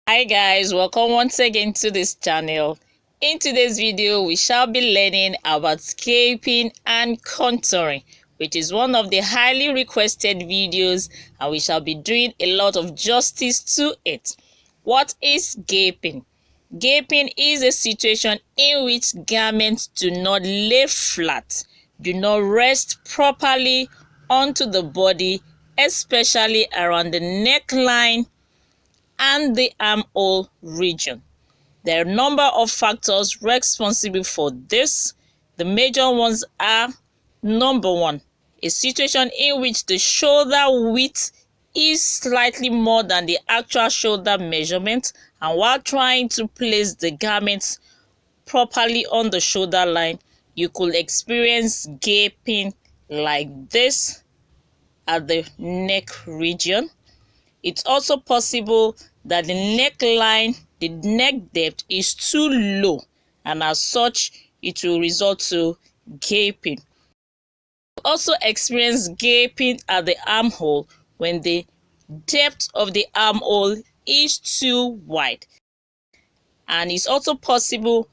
Hi guys, welcome once again to this channel. In today's video, we shall be learning about scaping and contouring, which is one of the highly requested videos, and we shall be doing a lot of justice to it. What is gaping? Gaping is a situation in which garments do not lay flat, do not rest properly onto the body, especially around the neckline and the armhole region. There are a number of factors responsible for this. The major ones are: number one, a situation in which the shoulder width is slightly more than the actual shoulder measurement, and while trying to place the garments properly on the shoulder line, you could experience gaping like this at the neck region. It's also possible that the neckline, the neck depth is too low, and as such, it will result to gaping. You also experience gaping at the armhole when the depth of the armhole is too wide. And it's also possible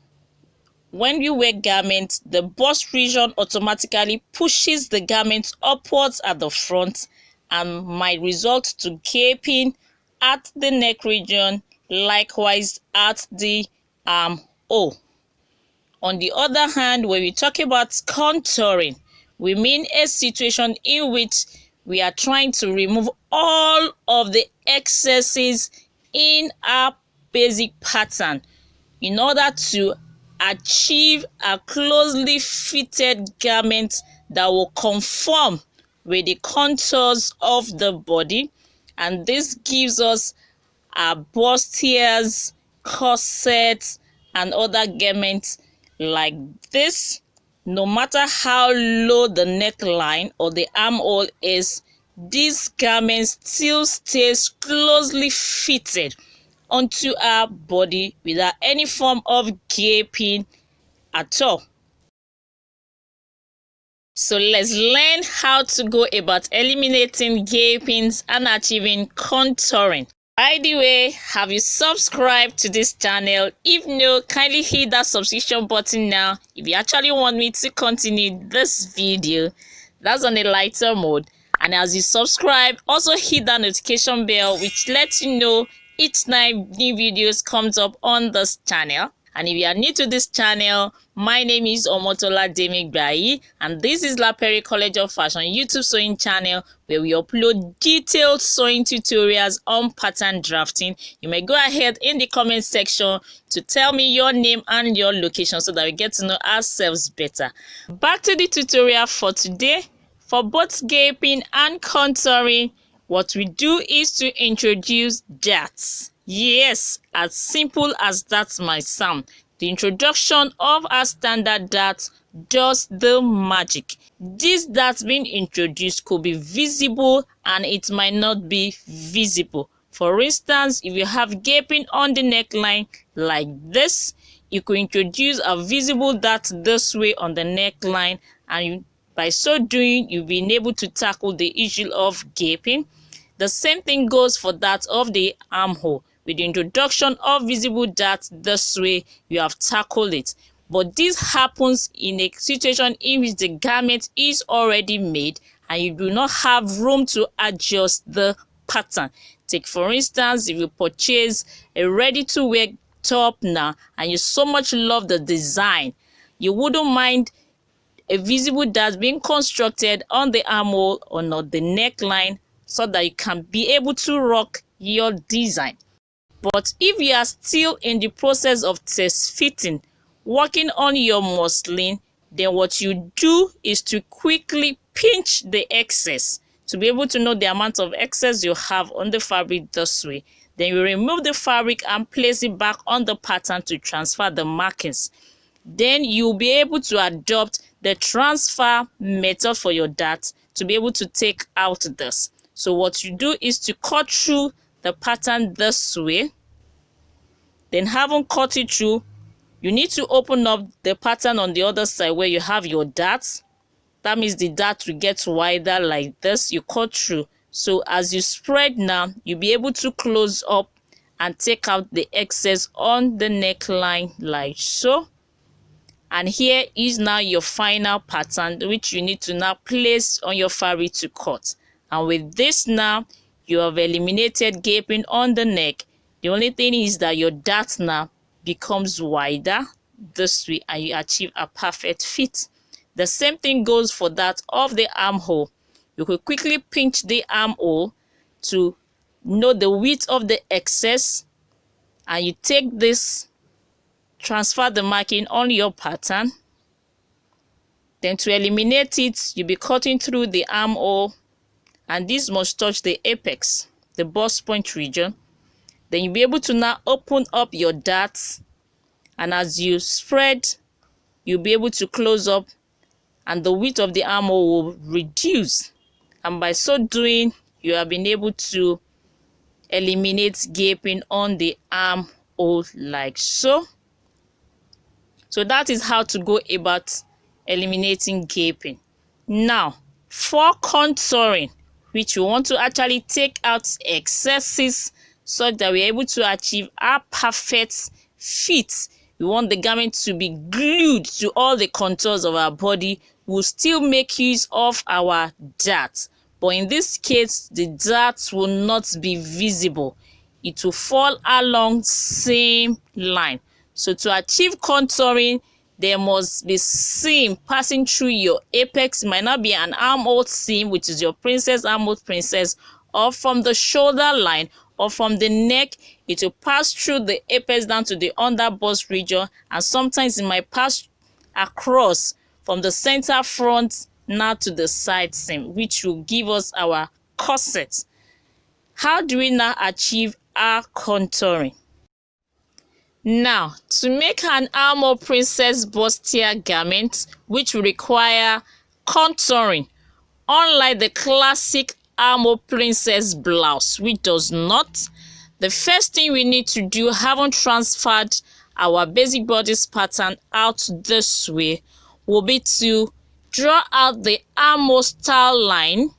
when you wear garments, the bust region automatically pushes the garment upwards at the front and might result to gaping at the neck region, likewise at the armhole. On the other hand, when we talk about contouring, we mean a situation in which we are trying to remove all of the excesses in our basic pattern in order to achieve a closely fitted garment that will conform with the contours of the body, and this gives us our bustiers, corsets, and other garments like this. No matter how low the neckline or the armhole is, these garments still stays closely fitted onto our body without any form of gaping at all. So let's learn how to go about eliminating gapings and achieving contouring. By the way, have you subscribed to this channel? If no, kindly hit that subscription button now if you actually want me to continue this video. That's on a lighter mode. And as you subscribe, also hit that notification bell which lets you know each time new videos comes up on this channel. And if you are new to this channel, my name is Omotola Demigbai, and this is Lapery College of Fashion YouTube sewing channel, where we upload detailed sewing tutorials on pattern drafting. You may go ahead in the comment section to tell me your name and your location so that we get to know ourselves better. Back to the tutorial for today. For both gaping and contouring, what we do is to introduce darts. Yes, as simple as that might sound, the introduction of a standard dart does the magic. This dart being introduced could be visible and it might not be visible. For instance, if you have gaping on the neckline like this, you could introduce a visible dart this way on the neckline, and by so doing, you'll be able to tackle the issue of gaping. The same thing goes for that of the armhole. With the introduction of visible darts this way, you have tackled it. But this happens in a situation in which the garment is already made and you do not have room to adjust the pattern. Take for instance, if you purchase a ready-to-wear top now and you so much love the design, you wouldn't mind a visible dart being constructed on the armhole or not the neckline, so that you can be able to rock your design. But if you are still in the process of test fitting, working on your muslin, then what you do is to quickly pinch the excess to be able to know the amount of excess you have on the fabric this way. Then you remove the fabric and place it back on the pattern to transfer the markings. Then you'll be able to adopt the transfer method for your dart to be able to take out this. So what you do is to cut through the pattern this way. Then having cut it through, you need to open up the pattern on the other side where you have your darts. That means the dart will get wider like this. You cut through. So as you spread now, you'll be able to close up and take out the excess on the neckline like so. And here is now your final pattern, which you need to now place on your fabric to cut. And with this now, you have eliminated gaping on the neck. The only thing is that your dart now becomes wider this way, and you achieve a perfect fit. The same thing goes for that of the armhole. You could quickly pinch the armhole to know the width of the excess, and you take this, transfer the marking on your pattern. Then to eliminate it, you'll be cutting through the armhole, and this must touch the apex, the bust point region. Then you'll be able to now open up your darts, and as you spread, you'll be able to close up, and the width of the armhole will reduce. And by so doing, you have been able to eliminate gaping on the armhole like so. So that is how to go about eliminating gaping. Now, for contouring, which we want to actually take out excesses such that we're able to achieve our perfect fit. We want the garment to be glued to all the contours of our body. We'll still make use of our darts, but in this case, the darts will not be visible. It will fall along same line. So to achieve contouring, there must be seam passing through your apex. It might not be an armhole seam, which is your princess, armhole princess, or from the shoulder line, or from the neck. It will pass through the apex down to the under bust region, and sometimes it might pass across from the center front now to the side seam, which will give us our corset. How do we now achieve our contouring? Now, to make an armhole princess bustier garment, which will require contouring, unlike the classic armhole princess blouse, which does not, the first thing we need to do, having transferred our basic bodice pattern out this way, will be to draw out the armhole style line.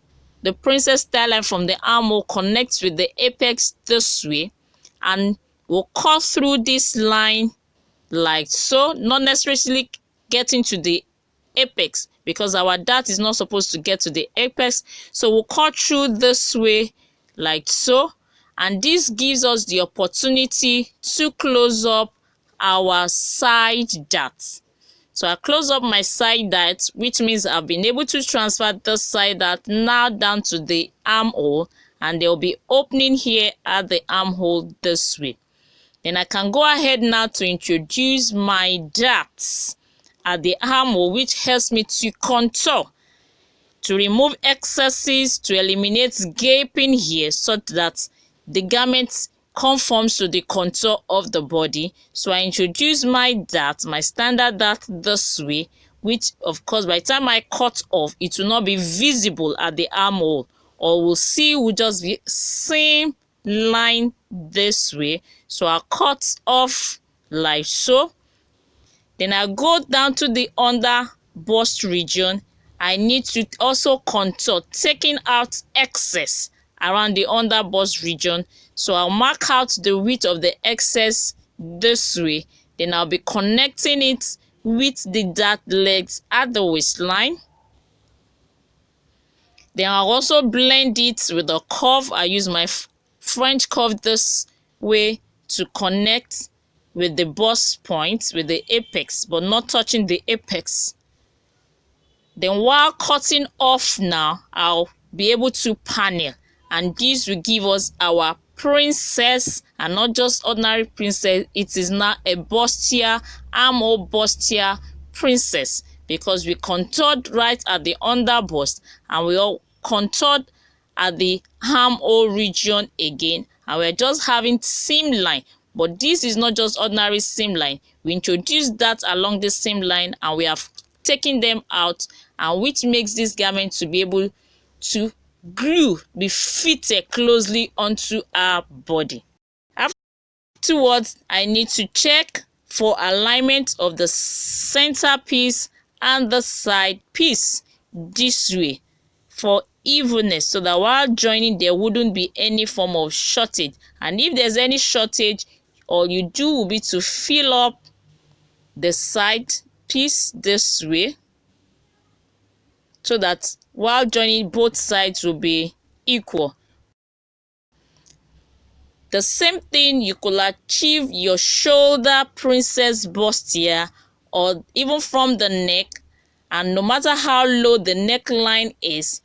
The princess style line from the armhole connects with the apex this way, and we'll cut through this line like so, not necessarily getting to the apex, because our dart is not supposed to get to the apex. So we'll cut through this way like so, and this gives us the opportunity to close up our side darts. So I close up my side dart, which means I've been able to transfer the side dart now down to the armhole, and there will be opening here at the armhole this way. Then I can go ahead now to introduce my darts at the armhole, which helps me to contour, to remove excesses, to eliminate gaping here, such that the garment conforms to the contour of the body. So I introduce my dart, my standard dart this way, which of course by the time I cut off, it will not be visible at the armhole, or we'll see will just be same line this way. So I cut off like so. Then I go down to the under bust region. I need to also contour, taking out excess around the under bust region. So I'll mark out the width of the excess this way. Then I'll be connecting it with the dart legs at the waistline. Then I'll also blend it with a curve. I use my French curve this way to connect with the bust point, with the apex, but not touching the apex. Then while cutting off now, I'll be able to panel, and this will give us our princess, and not just ordinary princess. It is now a bustier, armhole bustier princess, because we contoured right at the under bust, and we all contoured at the armhole region again, and we're just having seam line. But this is not just ordinary seam line. We introduced that along the seam line, and we have taken them out, and which makes this garment to be able to glue, be fitted closely onto our body. Afterwards, I need to check for alignment of the center piece and the side piece this way. For evenness, so that while joining there wouldn't be any form of shortage. And if there's any shortage, all you do will be to fill up the side piece this way, so that while joining both sides will be equal. The same thing, you could achieve your shoulder princess bustier, or even from the neck, and no matter how low the neckline is,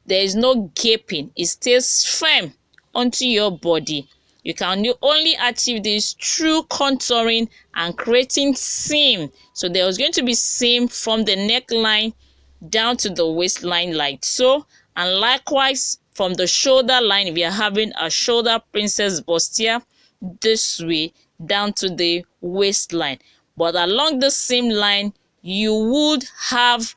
there is no gaping. It stays firm onto your body. You can only achieve this through contouring and creating seam. So there is going to be seam from the neckline down to the waistline like so, and likewise from the shoulder line, if you're having a shoulder princess bustier, this way down to the waistline. But along the same line, you would have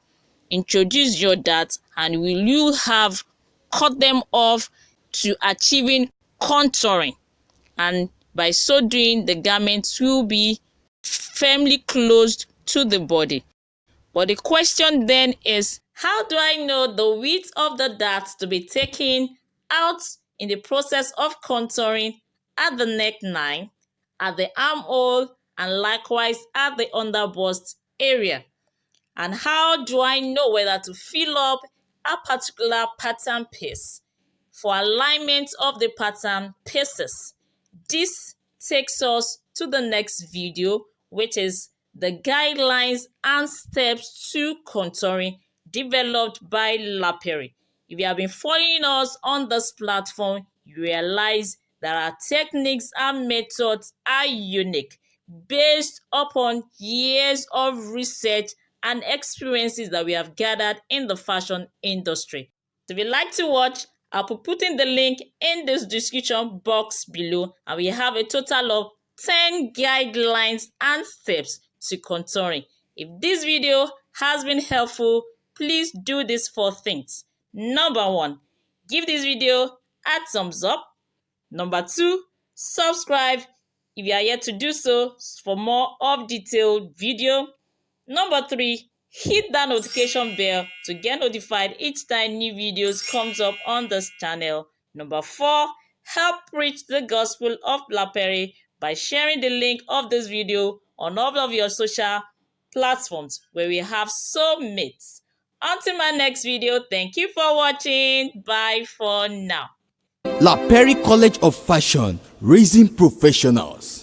introduced your darts, and will you have cut them off to achieving contouring, and by so doing the garments will be firmly closed to the body. But the question then is, how do I know the width of the darts to be taken out in the process of contouring at the neckline, at the armhole, and likewise at the underbust area? And how do I know whether to fill up a particular pattern piece for alignment of the pattern pieces? This takes us to the next video, which is the guidelines and steps to contouring developed by Lapery. If you have been following us on this platform, you realize that our techniques and methods are unique, based upon years of research and experiences that we have gathered in the fashion industry. If you'd like to watch, I'll be putting the link in this description box below, and we have a total of 10 guidelines and steps to contouring. If this video has been helpful, please do these 4 things. Number 1, give this video a thumbs up. Number 2, subscribe if you are yet to do so for more of detailed video. Number 3, hit that notification bell to get notified each time new videos comes up on this channel. Number 4, help preach the gospel of Lapery by sharing the link of this video on all of your social platforms where we have so mates. Until my next video, thank you for watching. Bye for now. Lapery College of Fashion, raising professionals.